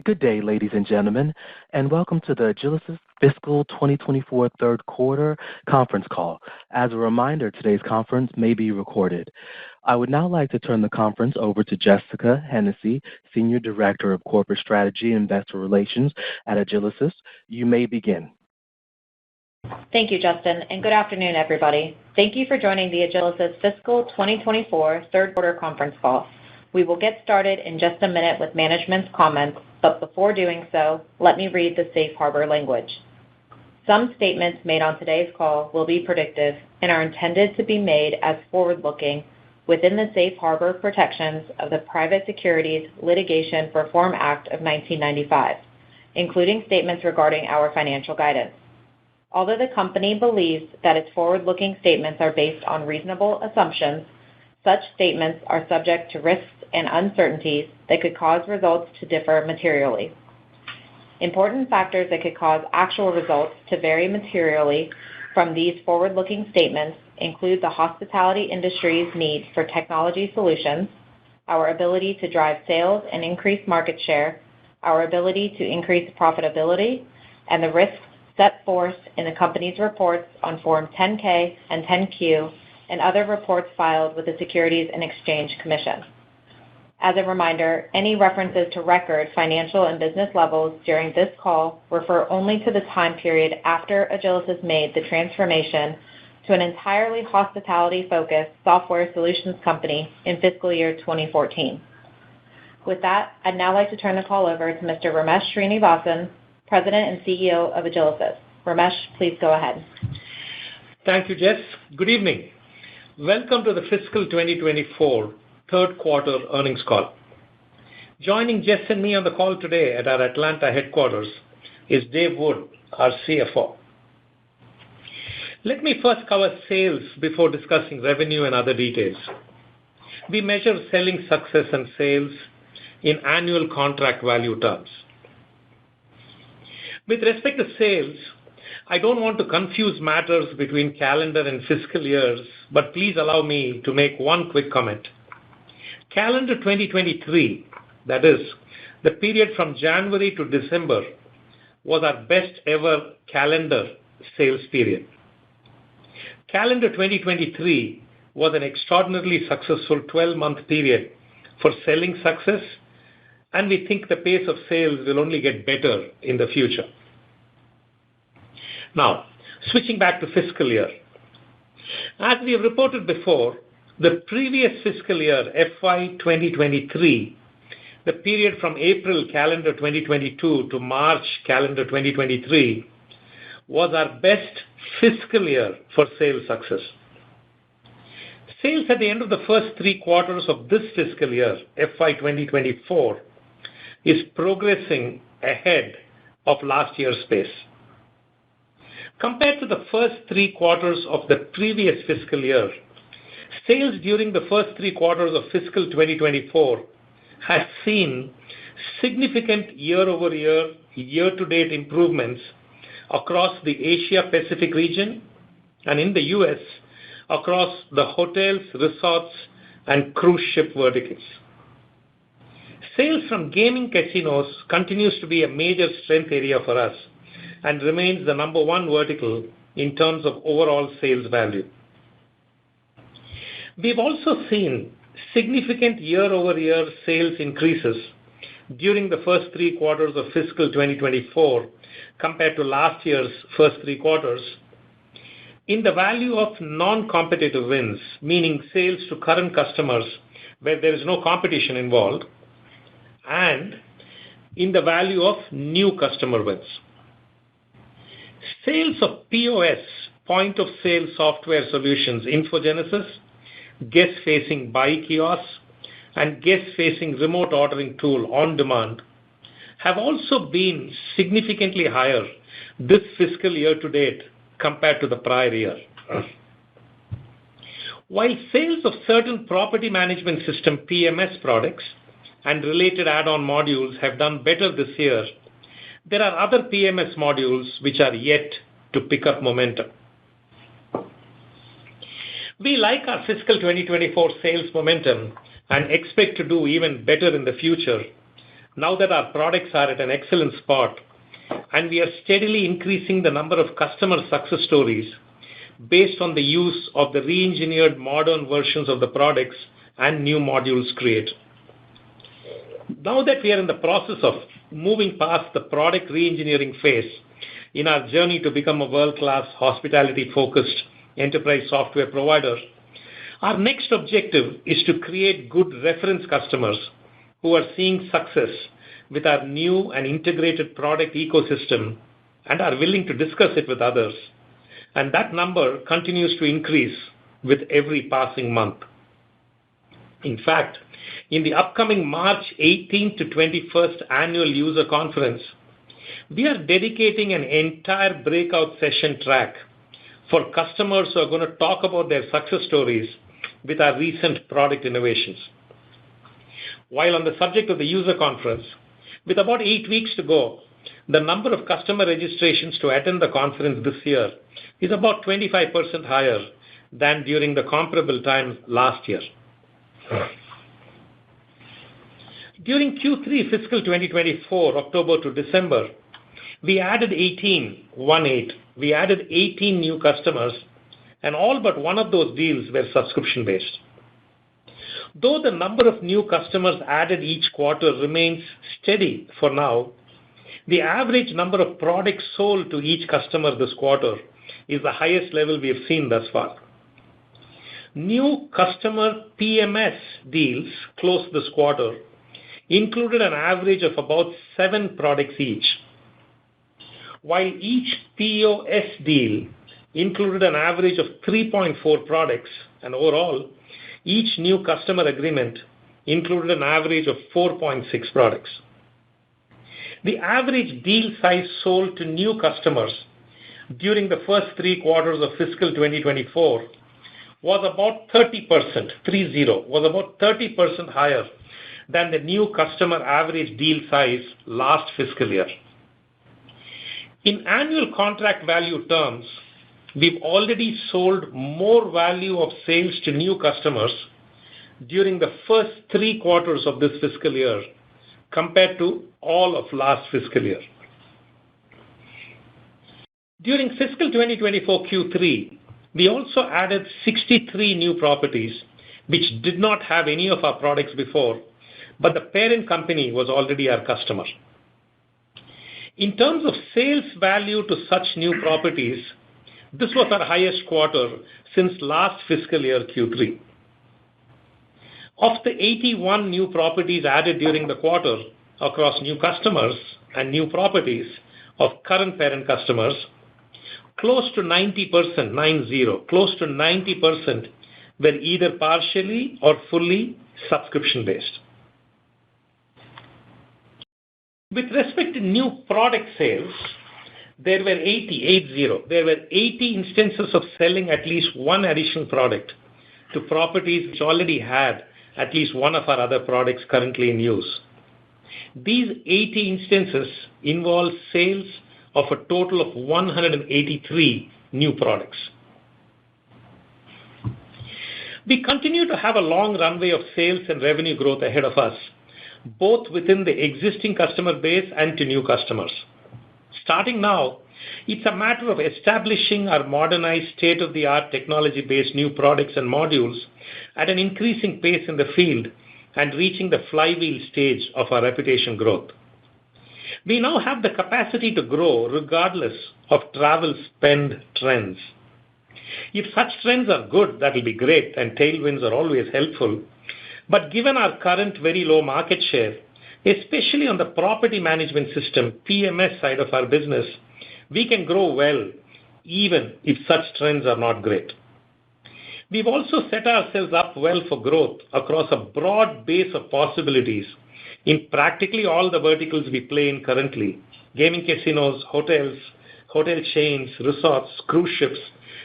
Good day, ladies and gentlemen, and welcome to the Agilysys Fiscal 2024 Third Quarter Conference Call. As a reminder, today's conference may be recorded. I would now like to turn the conference over to Jessica Hennessy, Senior Director of Corporate Strategy and Investor Relations at Agilysys. You may begin. Thank you, Justin, and good afternoon, everybody. Thank you for joining the Agilysys Fiscal 2024 Third Quarter Conference Call. We will get started in just a minute with management's comments, but before doing so, let me read the safe harbor language. Some statements made on today's call will be predictive and are intended to be made as forward-looking within the safe harbor protections of the Private Securities Litigation Reform Act of 1995, including statements regarding our financial guidance. Although the company believes that its forward-looking statements are based on reasonable assumptions, such statements are subject to risks and uncertainties that could cause results to differ materially. Important factors that could cause actual results to vary materially from these forward-looking statements include the hospitality industry's need for technology solutions, our ability to drive sales and increase market share, our ability to increase profitability, and the risks set forth in the company's reports on Form 10-K and 10-Q and other reports filed with the Securities and Exchange Commission. As a reminder, any references to record financial and business levels during this call refer only to the time period after Agilysys made the transformation to an entirely hospitality-focused software solutions company in fiscal year 2014. With that, I'd now like to turn the call over to Mr. Ramesh Srinivasan, President and CEO of Agilysys. Ramesh, please go ahead. Thank you, Jess. Good evening. Welcome to the fiscal 2024 third quarter earnings call. Joining Jess and me on the call today at our Atlanta headquarters is Dave Wood, our CFO. Let me first cover sales before discussing revenue and other details. We measure selling success and sales in annual contract value terms. With respect to sales, I don't want to confuse matters between calendar and fiscal years, but please allow me to make one quick comment. Calendar 2023, that is, the period from January to December, was our best ever calendar sales period. Calendar 2023 was an extraordinarily successful 12-month period for selling success, and we think the pace of sales will only get better in the future. Now, switching back to fiscal year. As we have reported before, the previous fiscal year, FY 2023, the period from April calendar 2022 to March calendar 2023, was our best fiscal year for sales success. Sales at the end of the first 3 quarters of this fiscal year, FY 2024, is progressing ahead of last year's pace. Compared to the first 3 quarters of the previous fiscal year, sales during the first 3 quarters of fiscal 2024 has seen significant year-over-year, year-to-date improvements across the Asia-Pacific region and in the U.S. across the hotels, resorts, and cruise ship verticals. Sales from gaming casinos continues to be a major strength area for us and remains the number 1 vertical in terms of overall sales value. We've also seen significant year-over-year sales increases during the first 3 quarters of fiscal 2024 compared to last year's first 3 quarters in the value of non-competitive wins, meaning sales to current customers where there is no competition involved, and in the value of new customer wins. Sales of POS, point of sale software solutions, InfoGenesis, guest-facing buy kiosks, and guest-facing remote ordering tool OnDemand have also been significantly higher this fiscal year to date compared to the prior year. While sales of certain property management system PMS products and related add-on modules have done better this year, there are other PMS modules which are yet to pick up momentum. We like our fiscal 2024 sales momentum and expect to do even better in the future now that our products are at an excellent spot, and we are steadily increasing the number of customer success stories based on the use of the re-engineered modern versions of the products and new modules created. Now that we are in the process of moving past the product re-engineering phase in our journey to become a world-class hospitality-focused enterprise software provider, our next objective is to create good reference customers who are seeing success with our new and integrated product ecosystem and are willing to discuss it with others. And that number continues to increase with every passing month. In fact, in the upcoming March 18th to 21st annual user conference, we are dedicating an entire breakout session track for customers who are going to talk about their success stories with our recent product innovations. While on the subject of the user conference, with about 8 weeks to go, the number of customer registrations to attend the conference this year is about 25% higher than during the comparable time last year. During Q3 fiscal 2024, October to December, we added 18 new customers, and all but one of those deals were subscription-based. Though the number of new customers added each quarter remains steady for now, the average number of products sold to each customer this quarter is the highest level we have seen thus far. New customer PMS deals closed this quarter included an average of about 7 products each, while each POS deal included an average of 3.4 products, and overall, each new customer agreement included an average of 4.6 products. The average deal size sold to new customers during the first 3 quarters of fiscal 2024 was about 30%, was about 30% higher than the new customer average deal size last fiscal year. In annual contract value terms, we've already sold more value of sales to new customers during the first 3 quarters of this fiscal year compared to all of last fiscal year. During fiscal 2024 Q3, we also added 63 new properties which did not have any of our products before, but the parent company was already our customer. In terms of sales value to such new properties, this was our highest quarter since last fiscal year Q3. Of the 81 new properties added during the quarter across new customers and new properties of current parent customers, close to 90%, close to 90% were either partially or fully subscription-based. With respect to new product sales, there were 80 instances of selling at least one additional product to properties which already had at least one of our other products currently in use. These 80 instances involve sales of a total of 183 new products. We continue to have a long runway of sales and revenue growth ahead of us, both within the existing customer base and to new customers. Starting now, it's a matter of establishing our modernized state-of-the-art technology-based new products and modules at an increasing pace in the field and reaching the flywheel stage of our reputation growth. We now have the capacity to grow regardless of travel spend trends. If such trends are good, that will be great, and tailwinds are always helpful. But given our current very low market share, especially on the property management system, PMS side of our business, we can grow well even if such trends are not great. We've also set ourselves up well for growth across a broad base of possibilities in practically all the verticals we play in currently: gaming casinos, hotels, hotel chains, resorts, cruise ships,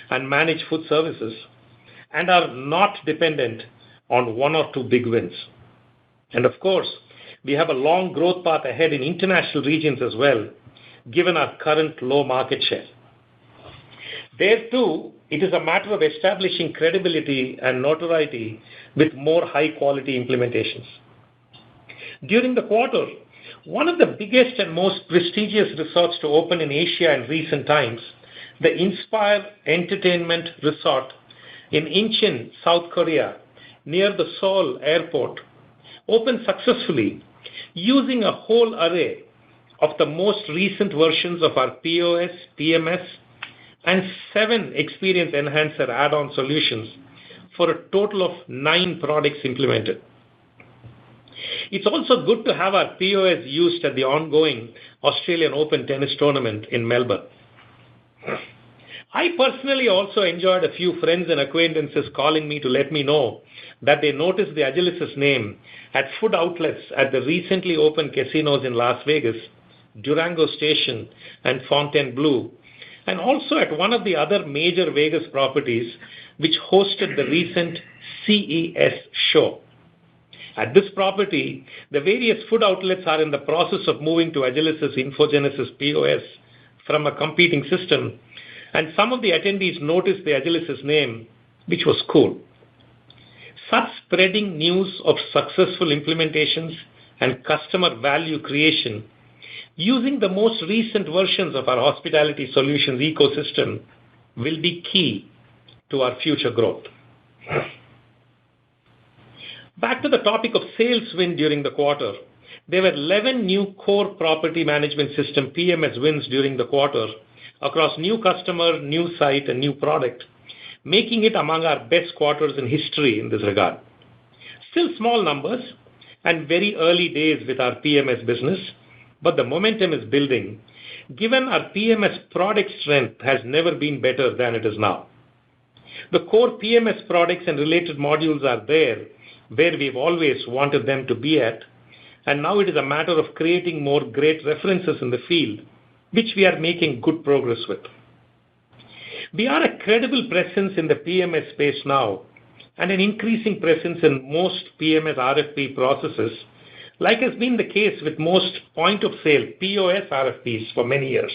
and managed food services, and are not dependent on 1 or 2 big wins. And of course, we have a long growth path ahead in international regions as well, given our current low market share. There too, it is a matter of establishing credibility and notoriety with more high-quality implementations. During the quarter, One of the biggest and most prestigious resorts to open in Asia in recent times, the Inspire Entertainment Resort in Incheon, South Korea, near the Seoul airport, opened successfully using a whole array of the most recent versions of our POS, PMS, and 7 Experience Enhancer add-on solutions for a total of 9 products implemented. It's also good to have our POS used at the ongoing Australian Open tennis tournament in Melbourne. I personally also enjoyed a few friends and acquaintances calling me to let me know that they noticed the Agilysys name at food outlets at the recently opened casinos in Las Vegas, Durango Station, and Fontainebleau, and also at one of the other major Vegas properties which hosted the recent CES show. At this property, the various food outlets are in the process of moving to Agilysys Infogenesis POS from a competing system, and some of the attendees noticed the Agilysys name, which was cool. Such spreading news of successful implementations and customer value creation using the most recent versions of our hospitality solutions ecosystem will be key to our future growth. Back to the topic of sales win during the quarter. There were 11 new core property management system PMS wins during the quarter across new customer, new site, and new product, making it among our best quarters in history in this regard. Still small numbers and very early days with our PMS business, but the momentum is building, given our PMS product strength has never been better than it is now. The core PMS products and related modules are there where we've always wanted them to be at, and now it is a matter of creating more great references in the field, which we are making good progress with. We are a credible presence in the PMS space now, and an increasing presence in most PMS RFP processes, like has been the case with most point-of-sale POS RFPs for many years.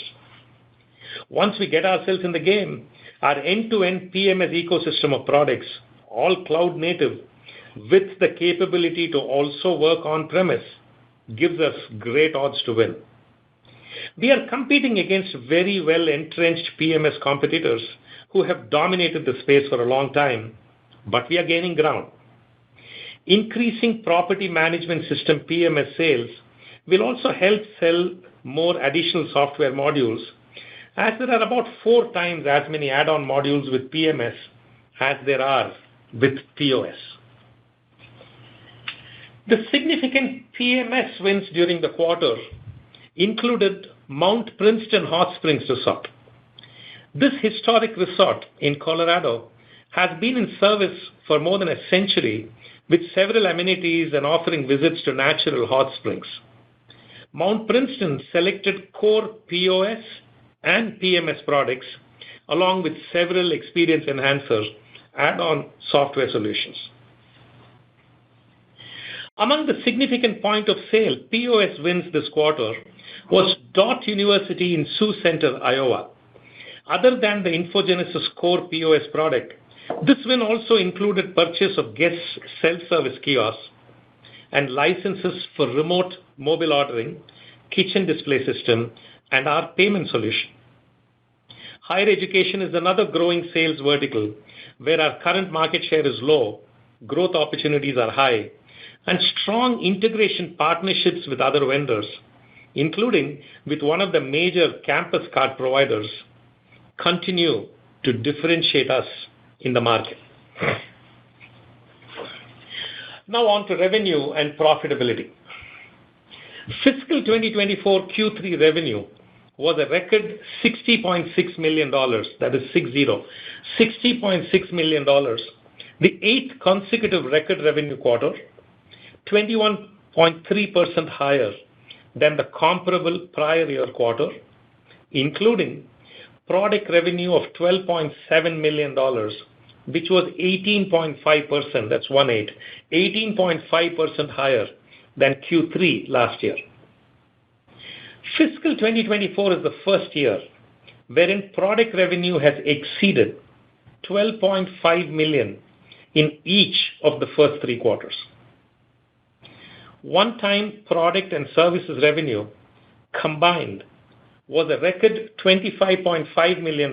Once we get ourselves in the game, our end-to-end PMS ecosystem of products, all cloud-native, with the capability to also work on-premise, gives us great odds to win. We are competing against very well-entrenched PMS competitors who have dominated the space for a long time, but we are gaining ground. Increasing property management system PMS sales will also help sell more additional software modules, as there are about 4 times as many add-on modules with PMS as there are with POS. The significant PMS wins during the quarter included Mount Princeton Hot Springs Resort. This historic resort in Colorado has been in service for more than a century with several amenities and offering visits to natural hot springs. Mount Princeton selected core POS and PMS products along with several Experience Enhancer add-on software solutions. Among the significant point-of-sale POS wins this quarter was Dot University in Sioux Center, Iowa. Other than the Infogenesis core POS product, this win also included purchase of guest self-service kiosks and licenses for remote mobile ordering, kitchen display system, and our payment solution. Higher education is another growing sales vertical where our current market share is low, growth opportunities are high, and strong integration partnerships with other vendors, including with one of the major campus card providers, continue to differentiate us in the market. Now on to revenue and profitability. Fiscal 2024 Q3 revenue was a record $60.6 million, that is 60, $60.6 million, the 8th consecutive record revenue quarter, 21.3% higher than the comparable prior year quarter, including product revenue of $12.7 million, which was 18.5%, that's 18.5% higher than Q3 last year. Fiscal 2024 is the first year wherein product revenue has exceeded $12.5 million in each of the first 3 quarters. one-time product and services revenue combined was a record $25.5 million,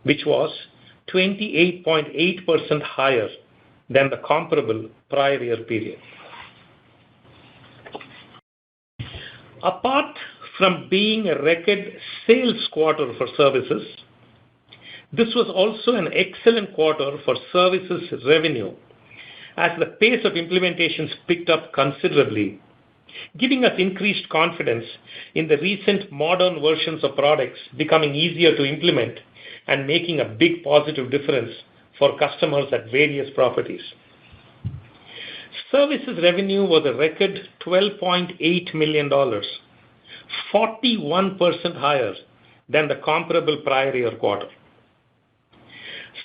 which was 28.8% higher than the comparable prior year period. Apart from being a record sales quarter for services, this was also an excellent quarter for services revenue as the pace of implementations picked up considerably, giving us increased confidence in the recent modern versions of products becoming easier to implement and making a big positive difference for customers at various properties. Services revenue was a record $12.8 million, 41% higher than the comparable prior year quarter.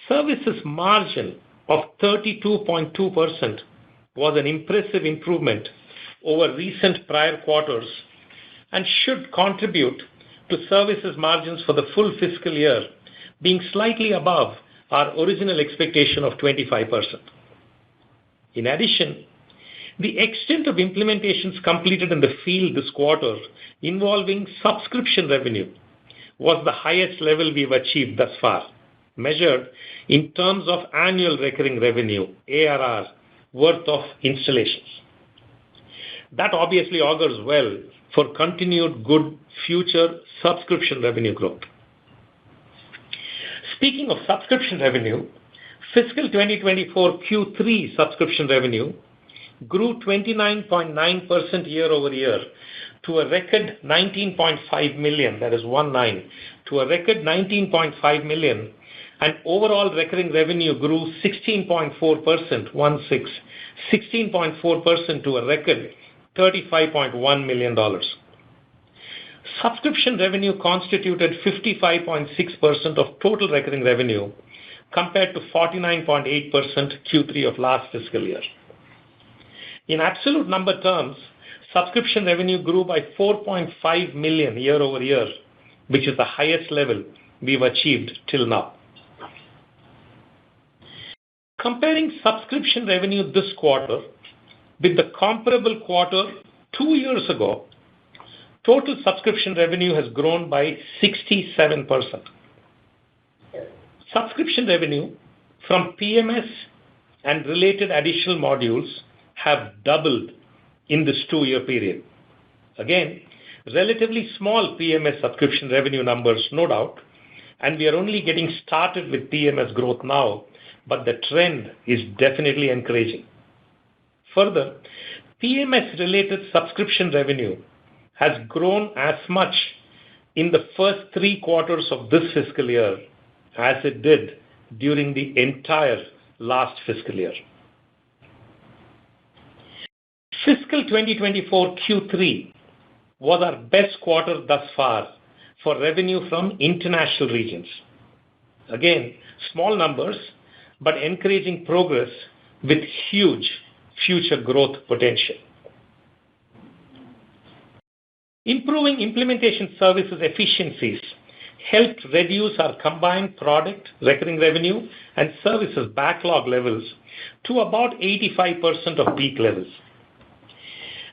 Services margin of 32.2% was an impressive improvement over recent prior quarters and should contribute to services margins for the full fiscal year being slightly above our original expectation of 25%. In addition, the extent of implementations completed in the field this quarter involving subscription revenue was the highest level we've achieved thus far, measured in terms of annual recurring revenue, ARR, worth of installations. That obviously augurs well for continued good future subscription revenue growth. Speaking of subscription revenue, fiscal 2024 Q3 subscription revenue grew 29.9% year over year to a record $19.5 million, that is 19, to a record $19.5 million, and overall recurring revenue grew 16.4%, 16.4% to a record $35.1 million. Subscription revenue constituted 55.6% of total recurring revenue compared to 49.8% Q3 of last fiscal year. In absolute number terms, subscription revenue grew by $4.5 million year over year, which is the highest level we've achieved till now. Comparing subscription revenue this quarter with the comparable quarter 2 years ago, total subscription revenue has grown by 67%. Subscription revenue from PMS and related additional modules have doubled in this 2-year period. Again, relatively small PMS subscription revenue numbers, no doubt, and we are only getting started with PMS growth now, but the trend is definitely encouraging. Further, PMS-related subscription revenue has grown as much in the first 3 quarters of this fiscal year as it did during the entire last fiscal year. Fiscal 2024 Q3 was our best quarter thus far for revenue from international regions. Again, small numbers, but encouraging progress with huge future growth potential. Improving implementation services efficiencies helped reduce our combined product, recurring revenue, and services backlog levels to about 85% of peak levels.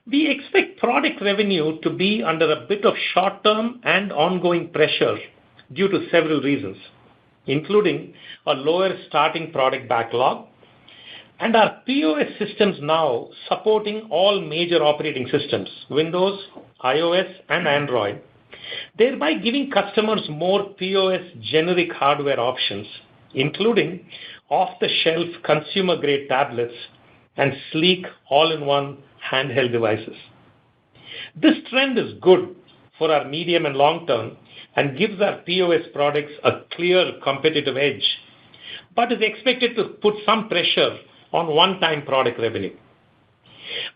We expect product revenue to be under a bit of short-term and ongoing pressure due to several reasons, including a lower starting product backlog and our POS systems now supporting all major operating systems, Windows, iOS, and Android, thereby giving customers more POS generic hardware options, including off-the-shelf consumer-grade tablets and sleek all-in-one handheld devices. This trend is good for our medium and long term and gives our POS products a clear competitive edge, but is expected to put some pressure on one-time product revenue.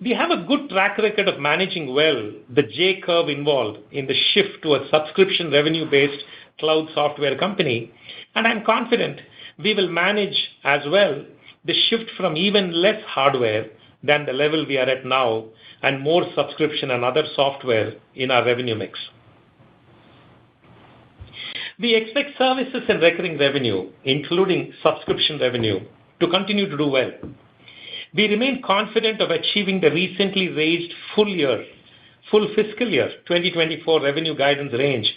We have a good track record of managing well the J-curve involved in the shift to a subscription revenue-based cloud software company, and I'm confident we will manage as well the shift from even less hardware than the level we are at now and more subscription and other software in our revenue mix. We expect services and recurring revenue, including subscription revenue, to continue to do well. We remain confident of achieving the recently raised full fiscal year 2024 revenue guidance range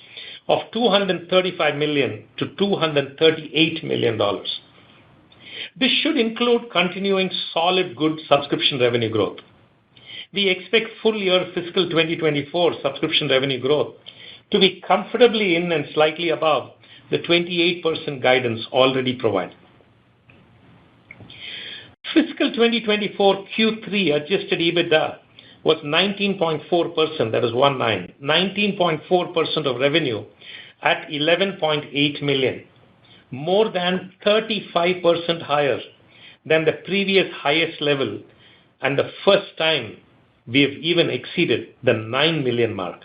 of $235 million to $238 million. This should include continuing solid good subscription revenue growth. We expect full year fiscal 2024 subscription revenue growth to be comfortably in and slightly above the 28% guidance already provided. Fiscal 2024 Q3 adjusted EBITDA was 19.4%, that is 19.4% of revenue at $11.8 million, more than 35% higher than the previous highest level and the first time we have even exceeded the $9 million mark.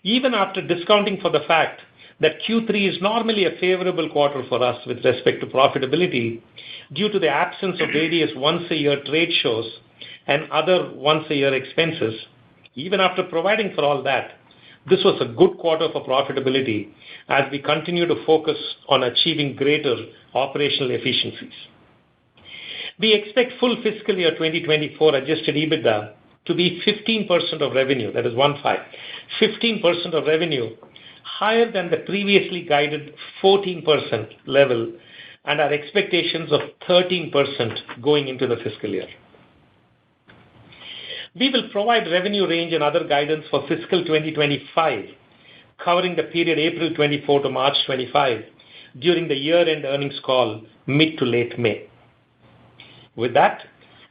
Even after discounting for the fact that Q3 is normally a favorable quarter for us with respect to profitability due to the absence of various once-a-year trade shows and other once-a-year expenses, even after providing for all that, this was a good quarter for profitability as we continue to focus on achieving greater operational efficiencies. We expect full fiscal year 2024 adjusted EBITDA to be 15% of revenue, that is 15% of revenue, higher than the previously guided 14% level and our expectations of 13% going into the fiscal year. We will provide revenue range and other guidance for fiscal 2025, covering the period April 24 to March 25, during the year-end earnings call mid to late May. With that,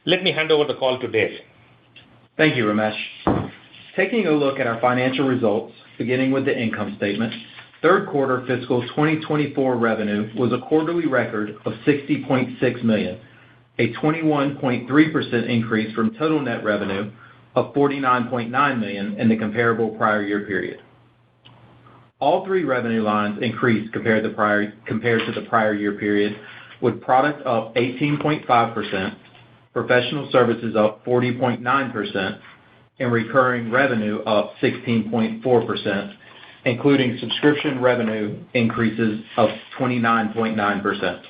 let me hand over the call to Dave. Thank you, Ramesh. Taking a look at our financial results, beginning with the income statement, third quarter fiscal 2024 revenue was a quarterly record of $60.6 million, a 21.3% increase from total net revenue of $49.9 million in the comparable prior year period. All three revenue lines increased compared to the prior year period, with product up 18.5%, professional services up 40.9%, and recurring revenue up 16.4%, including subscription revenue increases of 29.9%.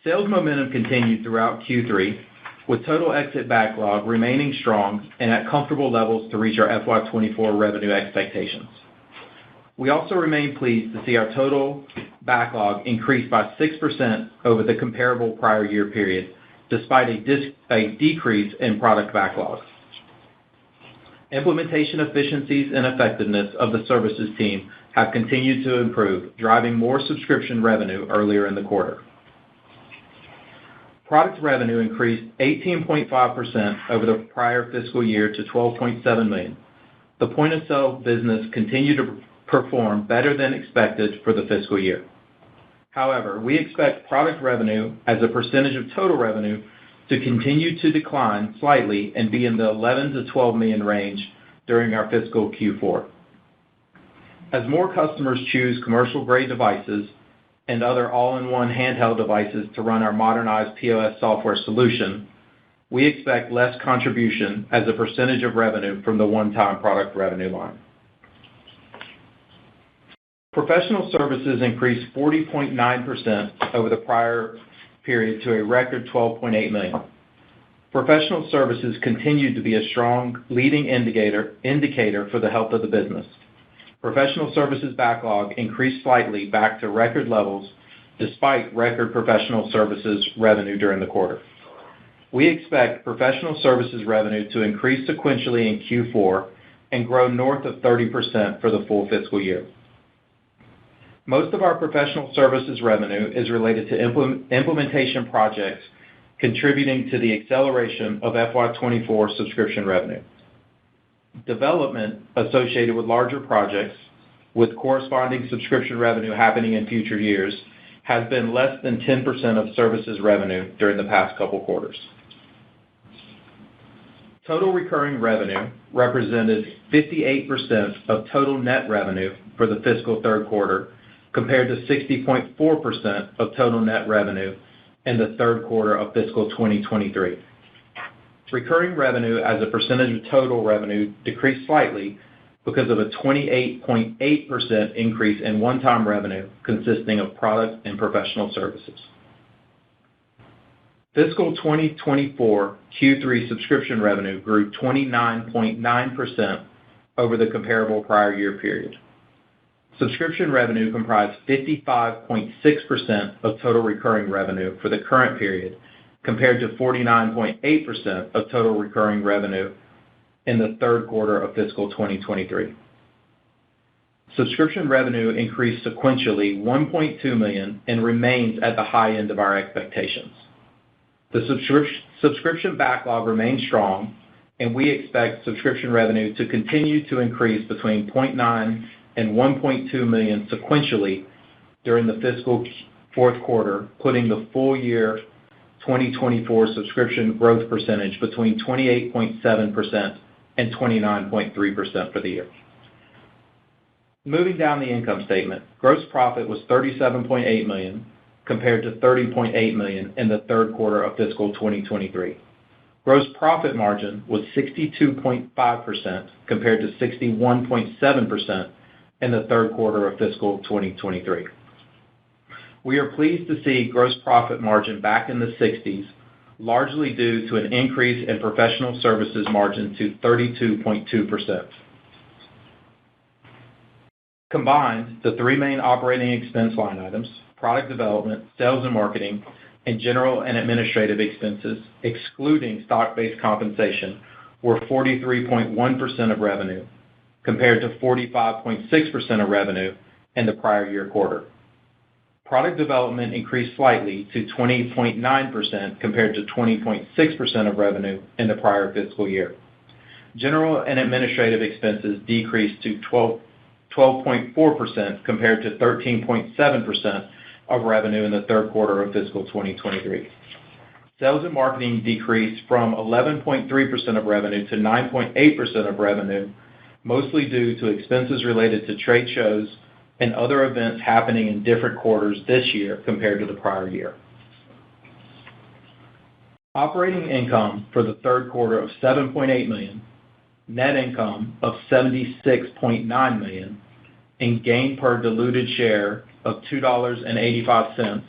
Sales momentum continued throughout Q3, with total exit backlog remaining strong and at comfortable levels to reach our FY24 revenue expectations. We also remain pleased to see our total backlog increase by 6% over the comparable prior year period, despite a decrease in product backlog. Implementation efficiencies and effectiveness of the services team have continued to improve, driving more subscription revenue earlier in the quarter. Product revenue increased 18.5% over the prior fiscal year to $12.7 million. The point-of-sale business continued to perform better than expected for the fiscal year. However, we expect product revenue as a percentage of total revenue to continue to decline slightly and be in the $11 to $12 million range during our fiscal Q4. As more customers choose commercial-grade devices and other all-in-one handheld devices to run our modernized POS software solution, we expect less contribution as a percentage of revenue from the one-time product revenue line. Professional services increased 40.9% over the prior period to a record $12.8 million. Professional services continued to be a strong leading indicator for the health of the business. Professional services backlog increased slightly back to record levels despite record professional services revenue during the quarter. We expect professional services revenue to increase sequentially in Q4 and grow north of 30% for the full fiscal year. Most of our professional services revenue is related to implementation projects contributing to the acceleration of FY24 subscription revenue. Development associated with larger projects with corresponding subscription revenue happening in future years has been less than 10% of services revenue during the past couple quarters. Total recurring revenue represented 58% of total net revenue for the fiscal third quarter, compared to 60.4% of total net revenue in the third quarter of fiscal 2023. Recurring revenue as a percentage of total revenue decreased slightly because of a 28.8% increase in one-time revenue consisting of product and professional services. Fiscal 2024 Q3 subscription revenue grew 29.9% over the comparable prior year period. Subscription revenue comprised 55.6% of total recurring revenue for the current period, compared to 49.8% of total recurring revenue in the third quarter of fiscal 2023. Subscription revenue increased sequentially $1.2 million and remains at the high end of our expectations. The subscription backlog remains strong, and we expect subscription revenue to continue to increase between $0.9 and $1.2 million sequentially during the fiscal fourth quarter, putting the full year 2024 subscription growth percentage between 28.7% and 29.3% for the year. Moving down the income statement, gross profit was $37.8 million, compared to $30.8 million in the third quarter of fiscal 2023. Gross profit margin was 62.5%, compared to 61.7% in the third quarter of fiscal 2023. We are pleased to see gross profit margin back in the 60s, largely due to an increase in professional services margin to 32.2%. Combined, the three main operating expense line items, product development, sales and marketing, and general and administrative expenses, excluding stock-based compensation, were 43.1% of revenue, compared to 45.6% of revenue in the prior year quarter. Product development increased slightly to 20.9% compared to 20.6% of revenue in the prior fiscal year. General and administrative expenses decreased to 12.4% compared to 13.7% of revenue in the third quarter of fiscal 2023. Sales and marketing decreased from 11.3% of revenue to 9.8% of revenue, mostly due to expenses related to trade shows and other events happening in different quarters this year compared to the prior year. Operating income for the third quarter of $7.8 million, net income of $76.9 million, and gain per diluted share of $2.85,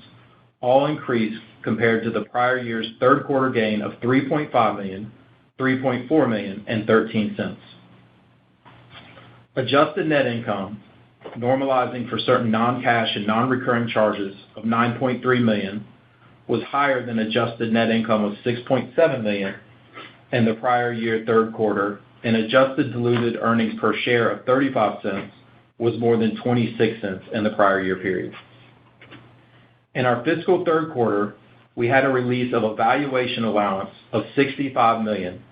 all increased compared to the prior year's third quarter gain of $3.5 million, $3.4 million, and 13 cents. Adjusted net income, normalizing for certain non-cash and non-recurring charges of $9.3 million, was higher than adjusted net income of $6.7 million in the prior year third quarter, and adjusted diluted earnings per share of 35 cents was more than 26 cents in the prior year period. In our fiscal third quarter, we had a release of a valuation allowance of $65 million,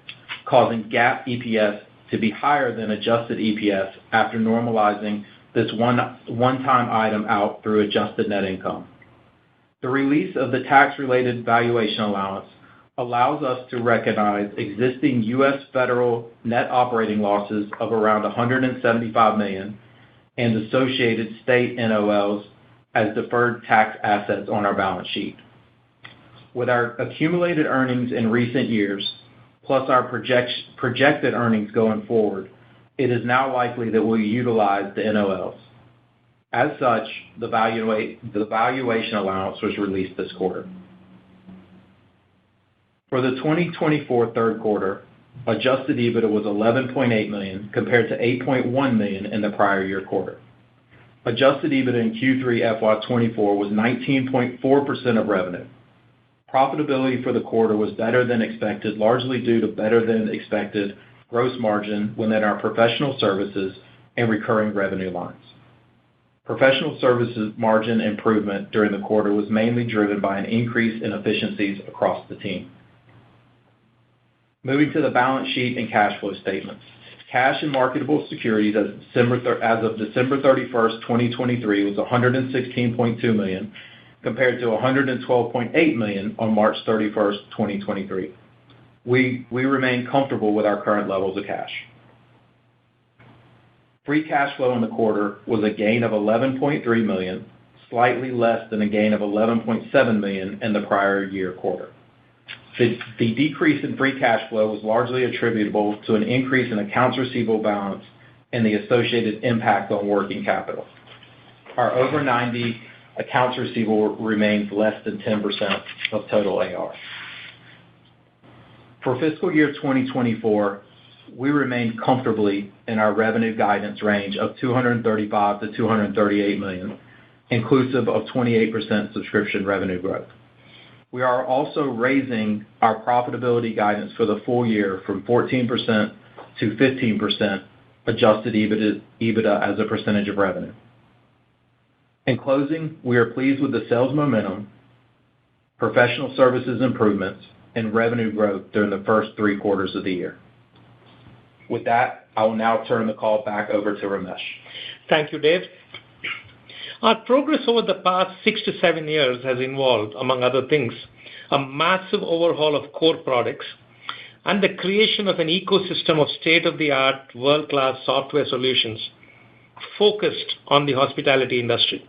causing GAAP EPS to be higher than adjusted EPS after normalizing this one-time item out through adjusted net income. The release of the tax-related valuation allowance allows us to recognize existing U.S. federal net operating losses of around $175 million and associated state NOLs as deferred tax assets on our balance sheet. With our accumulated earnings in recent years, plus our projected earnings going forward, it is now likely that we'll utilize the NOLs. As such, the valuation allowance was released this quarter. For the 2024 third quarter, adjusted EBITDA was $11.8 million compared to $8.1 million in the prior year quarter. Adjusted EBITDA in Q3 FY24 was 19.4% of revenue. Profitability for the quarter was better than expected, largely due to better than expected gross margin within our professional services and recurring revenue lines. Professional services margin improvement during the quarter was mainly driven by an increase in efficiencies across the team. Moving to the balance sheet and cash flow statements. Cash and marketable securities as of December 31st, 2023 was $116.2 million, compared to $112.8 million on March 31st, 2023. We remain comfortable with our current levels of cash. Free cash flow in the quarter was a gain of $11.3 million, slightly less than a gain of $11.7 million in the prior year quarter. The decrease in free cash flow was largely attributable to an increase in accounts receivable balance and the associated impact on working capital. Our over 90 accounts receivable remains less than 10% of total AR. For fiscal year 2024, we remain comfortably in our revenue guidance range of $235 to $238 million, inclusive of 28% subscription revenue growth. We are also raising our profitability guidance for the full year from 14% to 15% adjusted EBITDA as a percentage of revenue. In closing, we are pleased with the sales momentum, professional services improvements, and revenue growth during the first 3 quarters of the year. With that, I will now turn the call back over to Ramesh. Thank you, Dave. Our progress over the past 6 to 7 years has involved, among other things, a massive overhaul of core products and the creation of an ecosystem of state-of-the-art, world-class software solutions focused on the hospitality industry.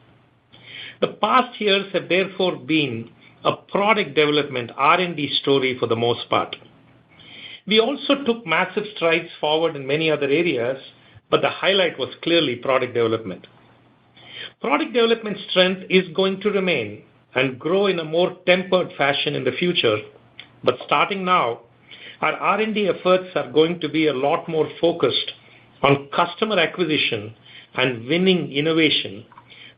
The past years have therefore been a product development R&D story for the most part. We also took massive strides forward in many other areas, but the highlight was clearly product development. Product development strength is going to remain and grow in a more tempered fashion in the future, but starting now, our R&D efforts are going to be a lot more focused on customer acquisition and winning innovation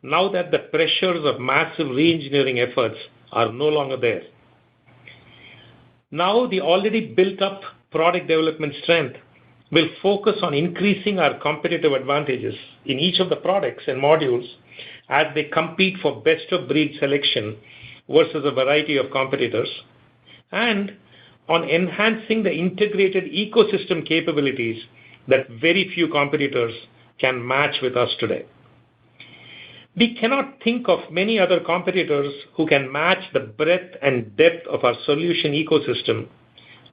now that the pressures of massive re-engineering efforts are no longer there. Now, the already built-up product development strength will focus on increasing our competitive advantages in each of the products and modules as they compete for best-of-breed selection versus a variety of competitors, and on enhancing the integrated ecosystem capabilities that very few competitors can match with us today. We cannot think of many other competitors who can match the breadth and depth of our solution ecosystem,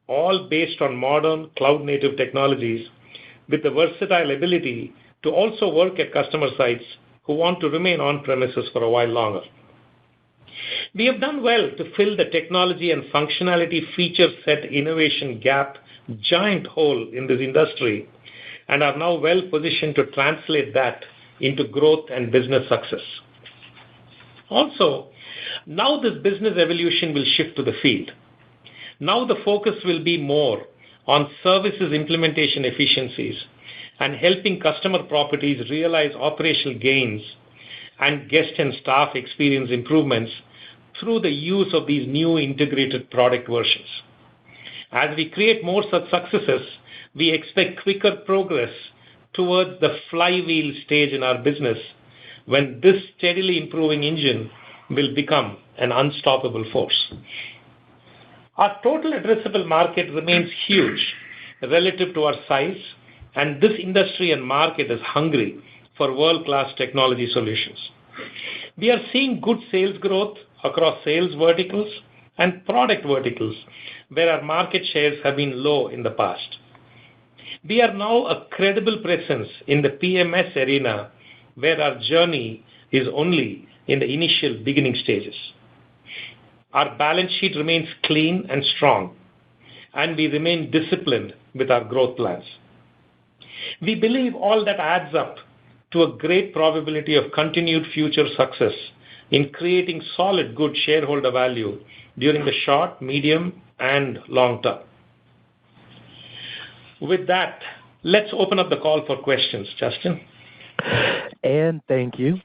all based on modern cloud-native technologies with the versatile ability to also work at customer sites who want to remain on-premises for a while longer. We have done well to fill the technology and functionality feature set innovation gap giant hole in this industry and are now well positioned to translate that into growth and business success. Also, now this business evolution will shift to the field. Now the focus will be more on services implementation efficiencies and helping customer properties realize operational gains and guest and staff experience improvements through the use of these new integrated product versions. As we create more such successes, we expect quicker progress towards the flywheel stage in our business when this steadily improving engine will become an unstoppable force. Our total addressable market remains huge relative to our size, and this industry and market is hungry for world-class technology solutions. We are seeing good sales growth across sales verticals and product verticals where our market shares have been low in the past. We are now a credible presence in the PMS arena where our journey is only in the initial beginning stages. Our balance sheet remains clean and strong, and we remain disciplined with our growth plans. We believe all that adds up to a great probability of continued future success in creating solid, good shareholder value during the short, medium, and long term. With that, let's open up the call for questions. Justin? And thank you.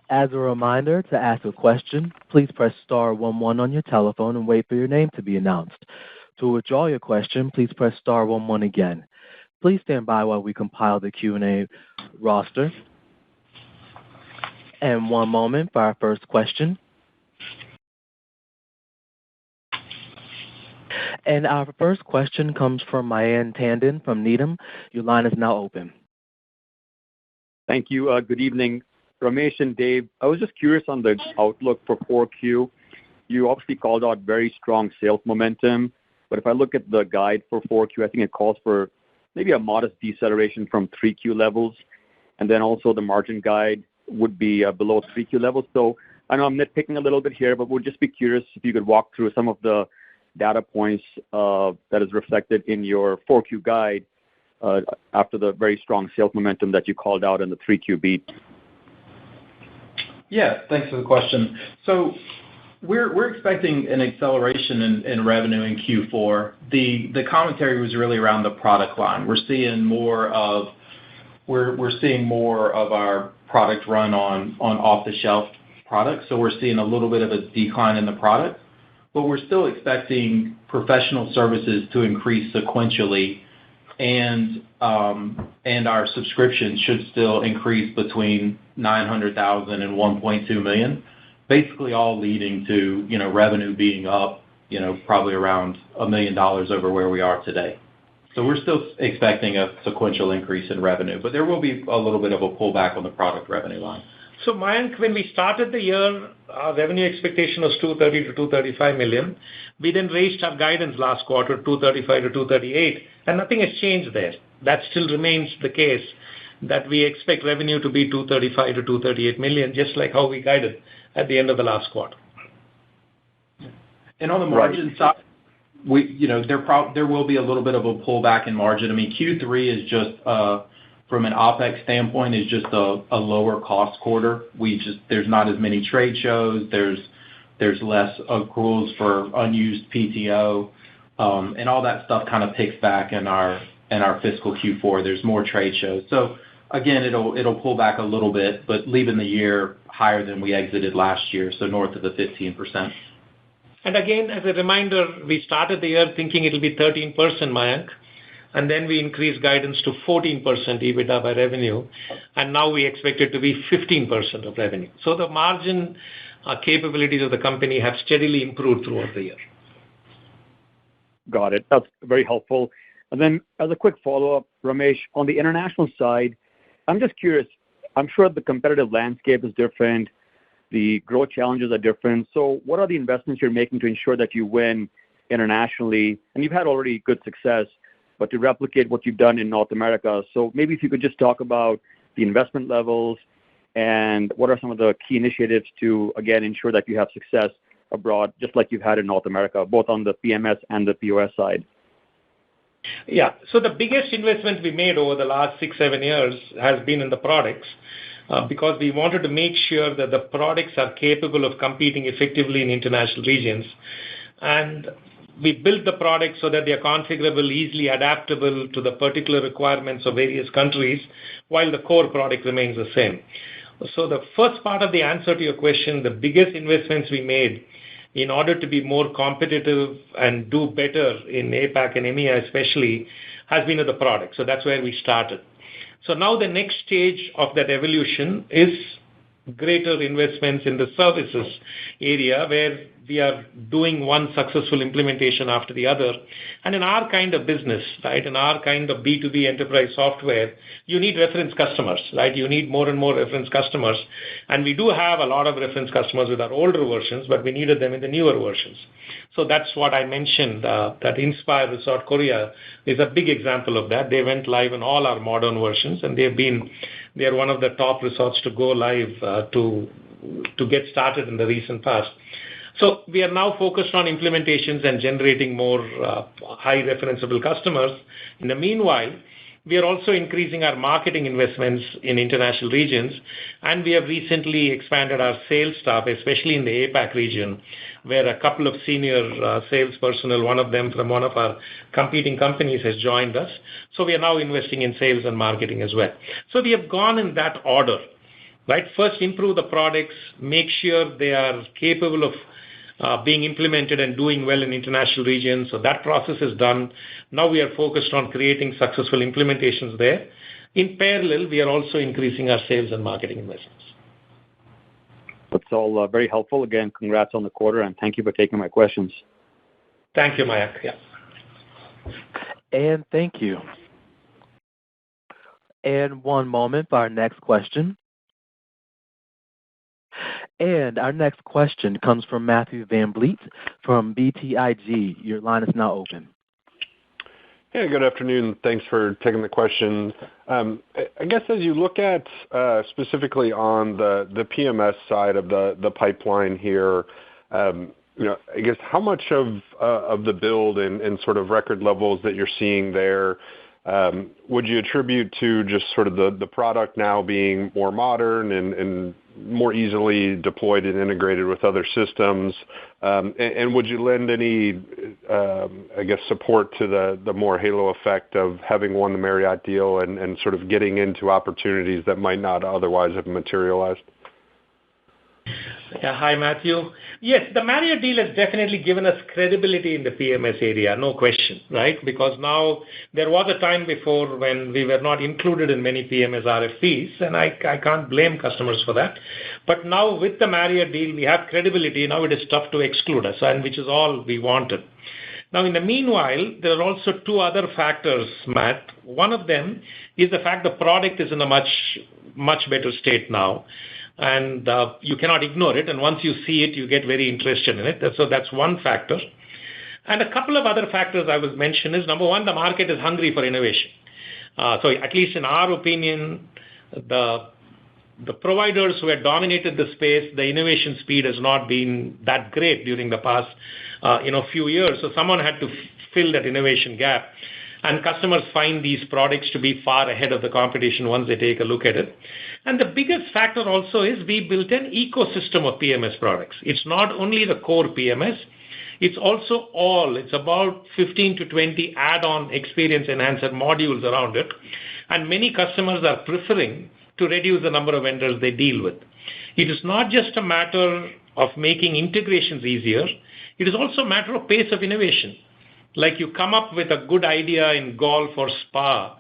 As a reminder, to ask a question, please press star 11 on your telephone and wait for your name to be announced. To withdraw your question, please press star 11 again. Please stand by while we compile the Q&A roster. And one moment for our first question. And our first question comes from Mayank Tandon from Needham. Your line is now open. Thank you. Good evening, Ramesh and Dave. I was just curious on the outlook for 4Q. You obviously called out very strong sales momentum, but if I look at the guide for 4Q, I think it calls for maybe a modest deceleration from 3Q levels, and then also the margin guide would be below 3Q levels. So I know I'm nitpicking a little bit here, but would just be curious if you could walk through some of the data points that is reflected in your 4Q guide after the very strong sales momentum that you called out in the 3Q beat. Yeah, thanks for the question. So we're expecting an acceleration in revenue in Q4. The commentary was really around the product line. We're seeing more of our product run on off-the-shelf products, so we're seeing a little bit of a decline in the product, but we're still expecting professional services to increase sequentially, and our subscriptions should still increase between $900,000 and $1.2 million, basically all leading to revenue being up probably around $1 million over where we are today. So we're still expecting a sequential increase in revenue, but there will be a little bit of a pullback on the product revenue line. So Mayank, when we started the year, our revenue expectation was $230 to $235 million. We then raised our guidance last quarter, $235 to $238, and nothing has changed there. That still remains the case, that we expect revenue to be $235 to $238 million, just like how we guided at the end of the last quarter. And on the margin side, there will be a little bit of a pullback in margin. I mean, Q3 is just from an OpEx standpoint is just a lower cost quarter. There's not as many trade shows. There's less accruals for unused PTO, and all that stuff kind of picks back in our fiscal Q4. There's more trade shows. So again, it'll pull back a little bit, but leaving the year higher than we exited last year, so north of the 15%. And again, as a reminder, we started the year thinking it'll be 13%, Mayank, and then we increased guidance to 14% EBITDA by revenue, and now we expect it to be 15% of revenue. So the margin capabilities of the company have steadily improved throughout the year. Got it. That's very helpful. And then as a quick follow-up, Ramesh, on the international side, I'm just curious, I'm sure the competitive landscape is different, the growth challenges are different. So what are the investments you're making to ensure that you win internationally? And you've had already good success, but to replicate what you've done in North America. So maybe if you could just talk about the investment levels and what are some of the key initiatives to, again, ensure that you have success abroad, just like you've had in North America, both on the PMS and the POS side. Yeah. So the biggest investment we made over the last 6-7 years has been in the products, because we wanted to make sure that the products are capable of competing effectively in international regions. And we built the products so that they are configurable, easily adaptable to the particular requirements of various countries, while the core product remains the same. So the first part of the answer to your question, the biggest investments we made in order to be more competitive and do better in APAC and EMEA especially, has been in the product. So that's where we started. So now the next stage of that evolution is greater investments in the services area, where we are doing one successful implementation after the other. And in our kind of business, right, in our kind of B2B enterprise software, you need reference customers, right? You need more and more reference customers. And we do have a lot of reference customers with our older versions, but we needed them in the newer versions. So that's what I mentioned, that Inspire Resort Korea is a big example of that. They went live in all our modern versions, and they're one of the top resorts to go live to get started in the recent past. So we are now focused on implementations and generating more high referenceable customers. In the meanwhile, we are also increasing our marketing investments in international regions, and we have recently expanded our sales staff, especially in the APAC region, where a couple of senior sales personnel, one of them from one of our competing companies, has joined us. So we are now investing in sales and marketing as well. So we have gone in that order, right? First, improve the products, make sure they are capable of being implemented and doing well in international regions. So that process is done. Now we are focused on creating successful implementations there. In parallel, we are also increasing our sales and marketing investments. That's all very helpful. Again, congrats on the quarter, and thank you for taking my questions. Thank you, Mayank. Yeah. And thank you. And one moment for our next question. And our next question comes from Matthew Van Vliet from BTIG. Your line is now open. Hey, good afternoon. Thanks for taking the question. I guess as you look at specifically on the PMS side of the pipeline here, I guess how much of the build and sort of record levels that you're seeing there would you attribute to just sort of the product now being more modern and more easily deployed and integrated with other systems? And would you lend any, I guess, support to the more halo effect of having won the Marriott deal and sort of getting into opportunities that might not otherwise have materialized? Yeah. Hi, Matthew. Yes, the Marriott deal has definitely given us credibility in the PMS area, no question, right? Because now there was a time before when we were not included in many PMS RFPs, and I can't blame customers for that. But now with the Marriott deal, we have credibility. Now it is tough to exclude us, and which is all we wanted. Now, in the meanwhile, there are also two other factors, Matt. One of them is the fact the product is in a much better state now. And you cannot ignore it. And once you see it, you get very interested in it. So that's one factor. And a couple of other factors I was mentioned is, number one, the market is hungry for innovation. So at least in our opinion, the providers who had dominated the space, the innovation speed has not been that great during the past few years. So someone had to fill that innovation gap. And customers find these products to be far ahead of the competition once they take a look at it. And the biggest factor also is we built an ecosystem of PMS products. It's not only the core PMS, it's also it's about 15 to 20 add-on experience enhancer modules around it. And many customers are preferring to reduce the number of vendors they deal with. It is not just a matter of making integrations easier. It is also a matter of pace of innovation. Like you come up with a good idea in golf or spa,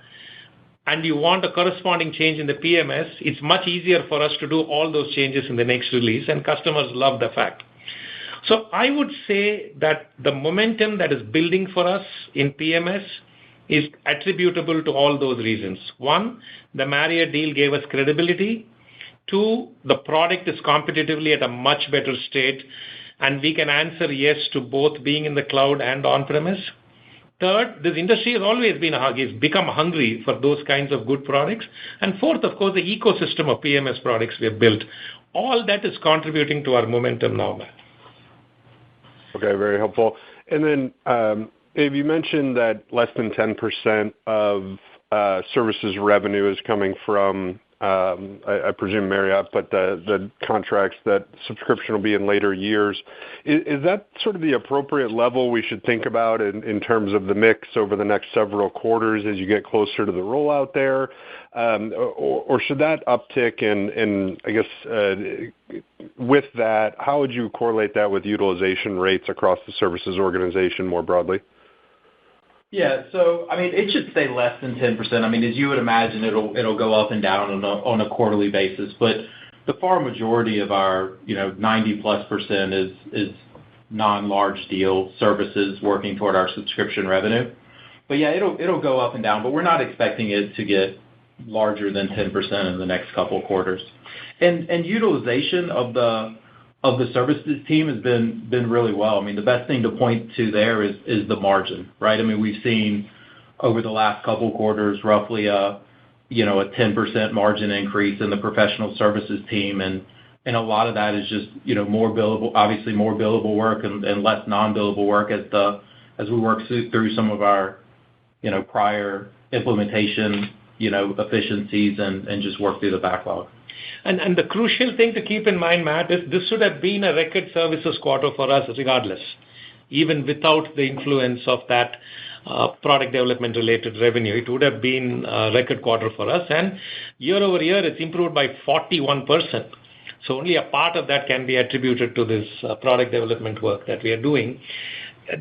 and you want a corresponding change in the PMS, it's much easier for us to do all those changes in the next release, and customers love the fact. So I would say that the momentum that is building for us in PMS is attributable to all those reasons. One, the Marriott deal gave us credibility. Two, the product is competitively at a much better state, and we can answer yes to both being in the cloud and on-premise. Third, this industry has always become hungry for those kinds of good products. And fourth, of course, the ecosystem of PMS products we have built. All that is contributing to our momentum now, Matt. Okay, very helpful. And then, Dave, you mentioned that less than 10% of services revenue is coming from I presume Marriott, but the contracts that subscription will be in later years. Is that sort of the appropriate level we should think about in terms of the mix over the next several quarters as you get closer to the rollout there? Or should that uptick and I guess with that, how would you correlate that with utilization rates across the services organization more broadly? Yeah. So, I mean, it should stay less than 10%. I mean, as you would imagine, it'll go up and down on a quarterly basis. But the far majority of our, 90+% is non-large deal services working toward our subscription revenue. But yeah, it'll go up and down, but we're not expecting it to get larger than 10% in the next couple of quarters. And utilization of the services team has been really well. I mean, the best thing to point to there is the margin, right? I mean, we've seen over the last couple of quarters roughly a 10% margin increase in the professional services team, and a lot of that is just more billable work and less non-billable work as we work through some of our prior implementation efficiencies and just work through the backlog. And the crucial thing to keep in mind, Matt, is this should have been a record services quarter for us regardless, even without the influence of that product development related revenue. It would have been a record quarter for us. And year over year, it's improved by 41%. So only a part of that can be attributed to this product development work that we are doing.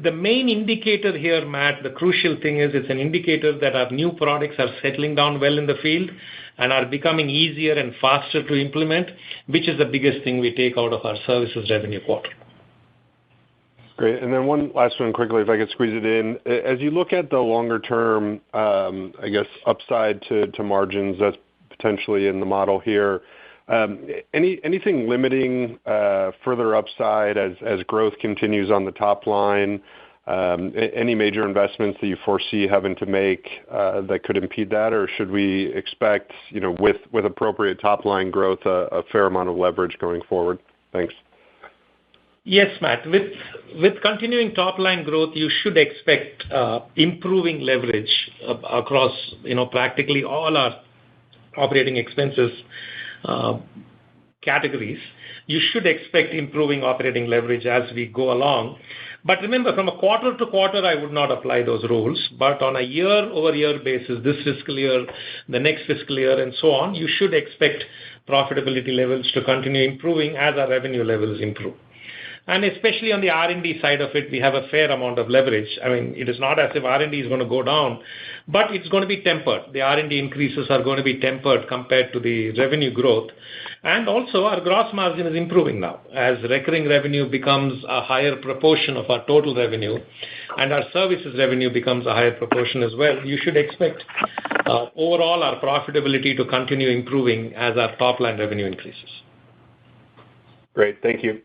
The main indicator here, Matt, the crucial thing is it's an indicator that our new products are settling down well in the field and are becoming easier and faster to implement, which is the biggest thing we take out of our services revenue quarter. Great. And then one last one quickly, if I could squeeze it in. As you look at the longer term, I guess, upside to margins that's potentially in the model here, anything limiting further upside as growth continues on the top line? Any major investments that you foresee having to make that could impede that, or should we expect, with appropriate top line growth, a fair amount of leverage going forward? Thanks. Yes, Matt. With continuing top line growth, you should expect improving leverage across categories, you should expect improving operating leverage as we go along. But remember, from a quarter to quarter, I would not apply those rules. But on a year-over-year basis, this fiscal year, the next fiscal year, and so on, you should expect profitability levels to continue improving as our revenue levels improve. And especially on the R&D side of it, we have a fair amount of leverage. I mean, it is not as if R&D is going to go down, but it's going to be tempered. The R&D increases are going to be tempered compared to the revenue growth. And also, our gross margin is improving now. As recurring revenue becomes a higher proportion of our total revenue, and our services revenue becomes a higher proportion as well, you should expect overall our profitability to continue improving as our top-line revenue increases. Great. Thank you.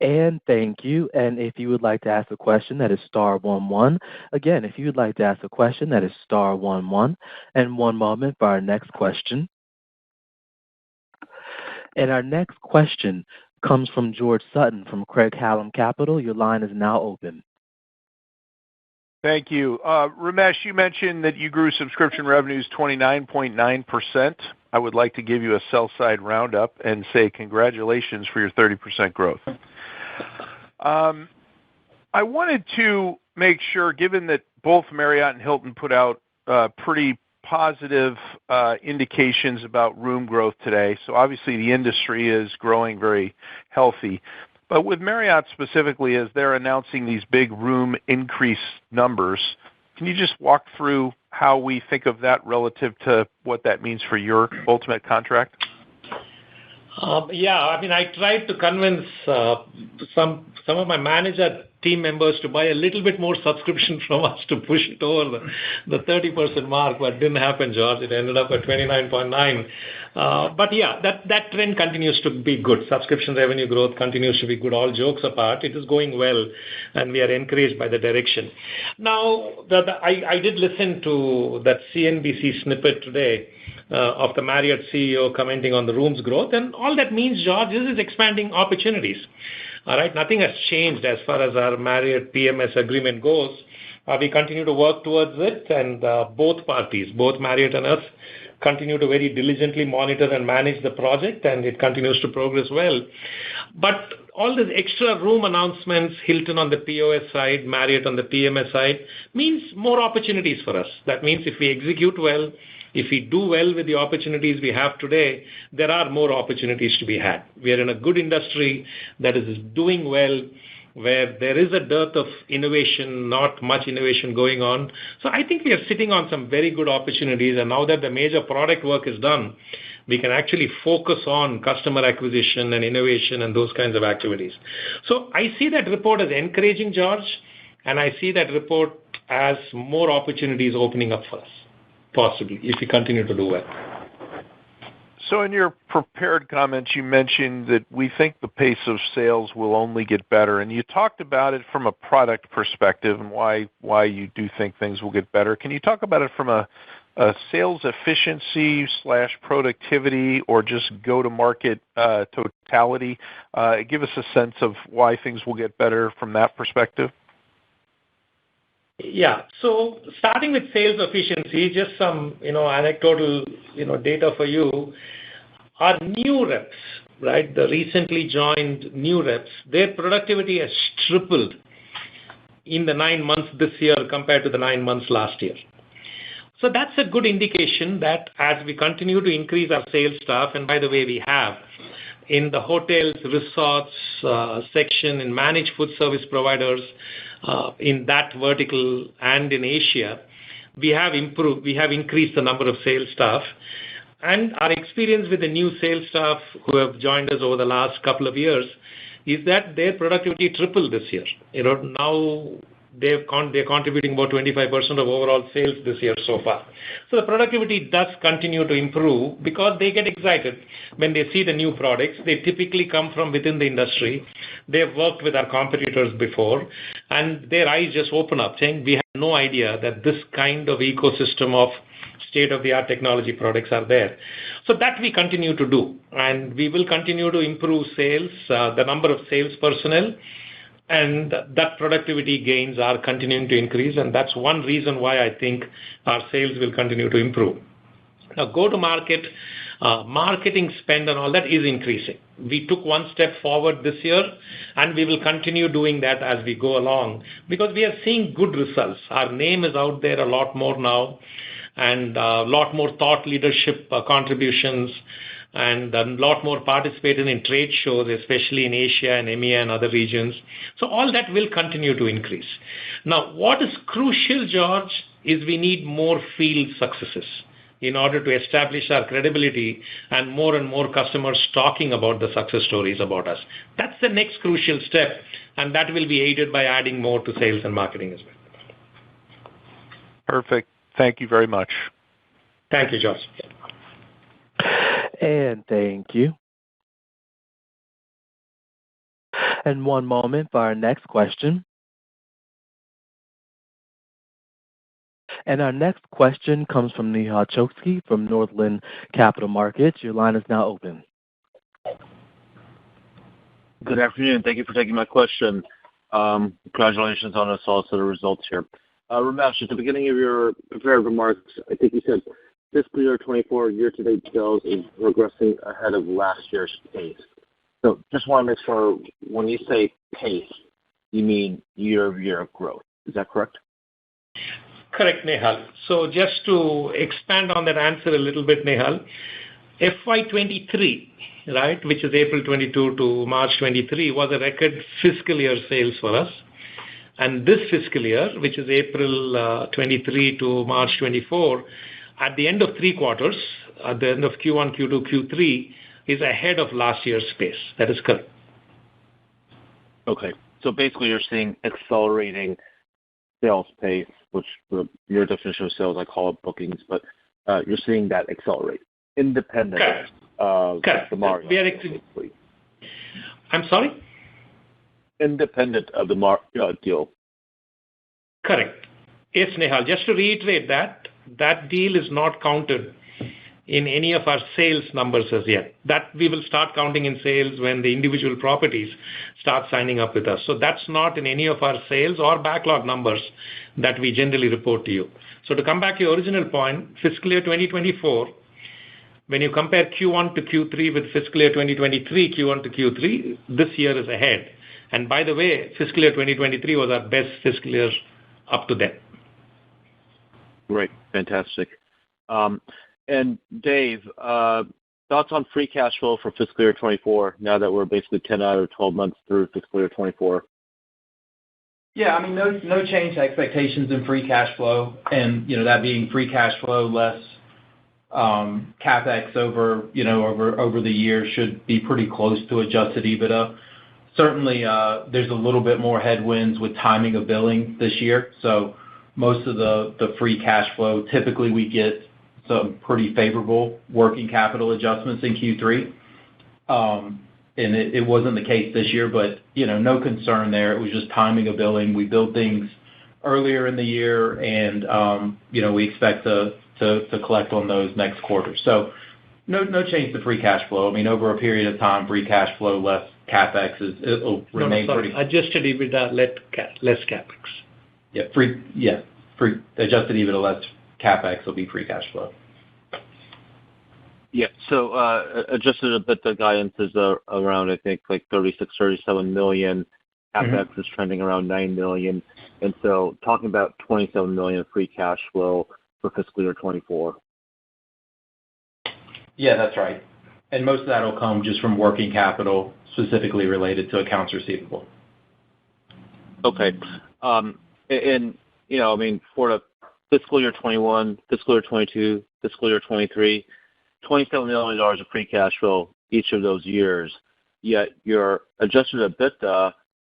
And thank you. And if you would like to ask a question, that is star 11. Again, if you would like to ask a question, that is star 11. And one moment for our next question. And our next question comes from George Sutton from Craig-Hallum Capital. Your line is now open. Thank you. Ramesh, you mentioned that you grew subscription revenues 29.9%. I would like to give you a sell-side roundup and say congratulations for your 30% growth. I wanted to make sure, given that both Marriott and Hilton put out pretty positive indications about room growth today, so obviously the industry is growing very healthy. But with Marriott specifically, as they're announcing these big room increase numbers, can you just walk through how we think of that relative to what that means for your ultimate contract? Yeah, I mean, I tried to convince some of my manager team members to buy a little bit more subscription from us to push it over the 30% mark, but it didn't happen, George. It ended up at 29.9. But yeah, that trend continues to be good. Subscription revenue growth continues to be good. All jokes apart, it is going well, and we are encouraged by the direction. Now, I did listen to that CNBC snippet today of the Marriott CEO commenting on the rooms growth, and all that means, George, is expanding opportunities. All right, nothing has changed as far as our Marriott PMS agreement goes. We continue to work towards it, and both parties, both Marriott and us, continue to very diligently monitor and manage the project, and it continues to progress well. But all these extra room announcements, Hilton on the POS side, Marriott on the PMS side, means more opportunities for us. That means if we execute well, if we do well with the opportunities we have today, there are more opportunities to be had. We are in a good industry that is doing well, where there is a dearth of innovation, not much innovation going on. So I think we are sitting on some very good opportunities, and now that the major product work is done, we can actually focus on customer acquisition and innovation and those kinds of activities. So I see that report as encouraging, George, and I see that report as more opportunities opening up for us, possibly, if we continue to do well. So in your prepared comments, you mentioned that we think the pace of sales will only get better, and you talked about it from a product perspective and why you do think things will get better. Can you talk about it from a sales efficiency / productivity or just go-to-market totality? Give us a sense of why things will get better from that perspective. Yeah. So starting with sales efficiency, just some, anecdotal, data for you. Our new reps, right, the recently joined new reps, their productivity has tripled in the 9 months this year compared to the 9 months last year. So that's a good indication that as we continue to increase our sales staff, and by the way, we have, in the hotels, resorts section, in managed food service providers, in that vertical and in Asia, we have increased the number of sales staff. And our experience with the new sales staff who have joined us over the last couple of years is that their productivity tripled this year. Now they're contributing about 25% of overall sales this year so far. So the productivity does continue to improve because they get excited when they see the new products. They typically come from within the industry. They've worked with our competitors before, and their eyes just open up saying, we had no idea that this kind of ecosystem of state-of-the-art technology products are there. So that we continue to do, and we will continue to improve sales, the number of sales personnel, and that productivity gains are continuing to increase, and that's one reason why I think our sales will continue to improve. Now, go-to-market, marketing spend and all that is increasing. We took one step forward this year, and we will continue doing that as we go along because we are seeing good results. Our name is out there a lot more now, and a lot more thought leadership contributions, and a lot more participating in trade shows, especially in Asia and EMEA and other regions. So all that will continue to increase. Now, what is crucial, George, is we need more field successes in order to establish our credibility and more customers talking about the success stories about us. That's the next crucial step, and that will be aided by adding more to sales and marketing as well. Perfect. Thank you very much. Thank you, George. And thank you. And one moment for our next question. And our next question comes from Nehal Chokshi from Northland Capital Markets. Your line is now open. Good afternoon. Thank you for taking my question. Congratulations on a solid set of results here. Ramesh, at the beginning of your prepared remarks, I think you said fiscal year 24 year-to-date sales is progressing ahead of last year's pace. So just want to make sure when you say pace, you mean year-over-year growth. Is that correct? Correct, Nehal. So just to expand on that answer a little bit, Nehal, FY23, right, which is April 22 to March 23, was a record fiscal year sales for us. And this fiscal year, which is April 23 to March 24, at the end of 3 quarters, at the end of Q1, Q2, Q3, is ahead of last year's pace. That is correct. Okay. So basically you're seeing accelerating sales pace, which your definition of sales, I call it bookings, but you're seeing that accelerate independent of the market. I'm sorry? Independent of the deal. Correct. Yes, Nehal. Just to reiterate that deal is not counted in any of our sales numbers as yet. That we will start counting in sales when the individual properties start signing up with us. So that's not in any of our sales or backlog numbers that we generally report to you. So to come back to your original point, fiscal year 2024, when you compare Q1 to Q3 with fiscal year 2023, Q1 to Q3, this year is ahead. And by the way, fiscal year 2023 was our best fiscal year up to then. Great. Fantastic. And Dave, thoughts on free cash flow for fiscal year 24 now that we're basically 10 out of 12 months through fiscal year 24? Yeah, I mean, no change to expectations in free cash flow, and that being free cash flow less CapEx over the year should be pretty close to adjusted EBITDA. Certainly, there's a little bit more headwinds with timing of billing this year. So most of the free cash flow, typically we get some pretty favorable working capital adjustments in Q3. And it wasn't the case this year, but no concern there. It was just timing of billing. We billed things earlier in the year, and we expect to collect on those next quarter. So no change to free cash flow. I mean, over a period of time, free cash flow less CapEx it'll remain pretty. Adjusted EBITDA less CapEx. Adjusted EBITDA less CapEx will be free cash flow. Yeah. So adjusted EBITDA guidance is around, I think, like $36-37 million. CapEx is trending around $9 million. And so talking about $27 million of free cash flow for fiscal year 24. Yeah, that's right. And most of that will come just from working capital, specifically related to accounts receivable. Okay. And I mean, for the fiscal year 21, fiscal year 22, fiscal year 23, $27 million of free cash flow each of those years, yet your adjusted EBITDA,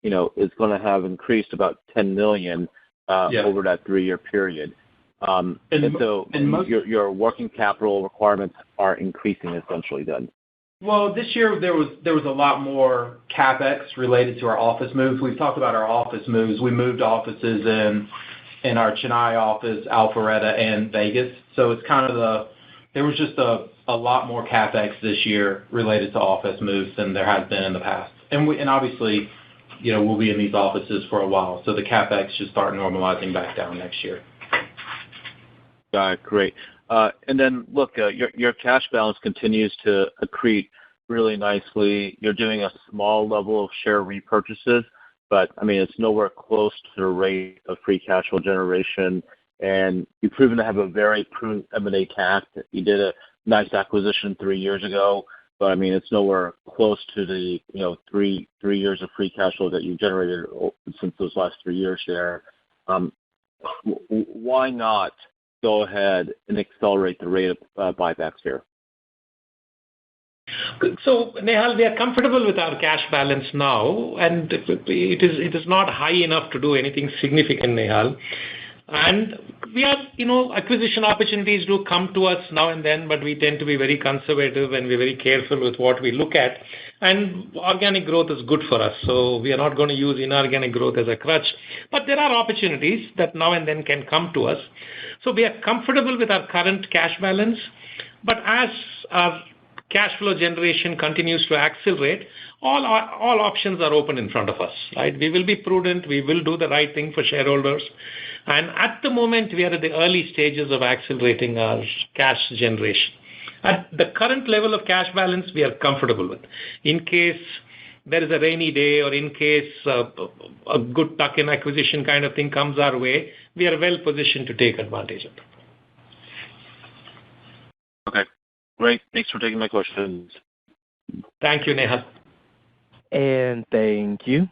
is going to have increased about $10 million over that 3-year period. And so your working capital requirements are increasing essentially then. Well, this year there was a lot more CapEx related to our office moves. We've talked about our office moves. We moved offices in our Chennai office, Alpharetta, and Vegas. So it's kind of there was just a lot more CapEx this year related to office moves than there has been in the past. And obviously, we'll be in these offices for a while, so the CapEx should start normalizing back down next year. Got it. Great. And then, look, your cash balance continues to accrete really nicely. You're doing a small level of share repurchases, but, I mean, it's nowhere close to the rate of free cash flow generation. And you've proven to have a very prudent M&A tact. You did a nice acquisition 3 years ago, but, I mean, it's nowhere close to the, 3 years of free cash flow that you generated since those last 3 years there. Why not go ahead and accelerate the rate of buybacks here? So, Nehal, we are comfortable with our cash balance now, and it is not high enough to do anything significant, Nehal. And we are, acquisition opportunities do come to us now and then, but we tend to be very conservative and we're very careful with what we look at. And organic growth is good for us, so we are not going to use inorganic growth as a crutch. But there are opportunities that now and then can come to us. So we are comfortable with our current cash balance, but as our cash flow generation continues to accelerate, all options are open in front of us, right? We will be prudent. We will do the right thing for shareholders. And at the moment, we are at the early stages of accelerating our cash generation. At the current level of cash balance, we are comfortable with. In case there is a rainy day or in case a good tuck-in acquisition kind of thing comes our way, we are well positioned to take advantage of it. Okay, great. Thanks for taking my questions. Thank you, Nehal. And thank you.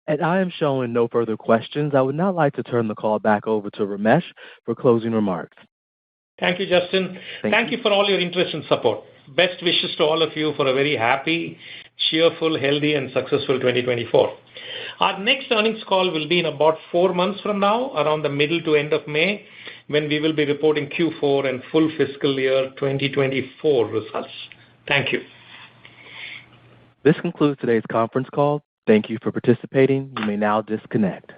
And I am showing no further questions. I would now like to turn the call back over to Ramesh for closing remarks. Thank you, Justin. Thank you for all your interest and support. Best wishes to all of you for a very happy, cheerful, healthy, and successful 2024. Our next earnings call will be in about 4 months from now, around the middle to end of May, when we will be reporting Q4 and full fiscal year 2024 results. Thank you. This concludes today's conference call. Thank you for participating. You may now disconnect.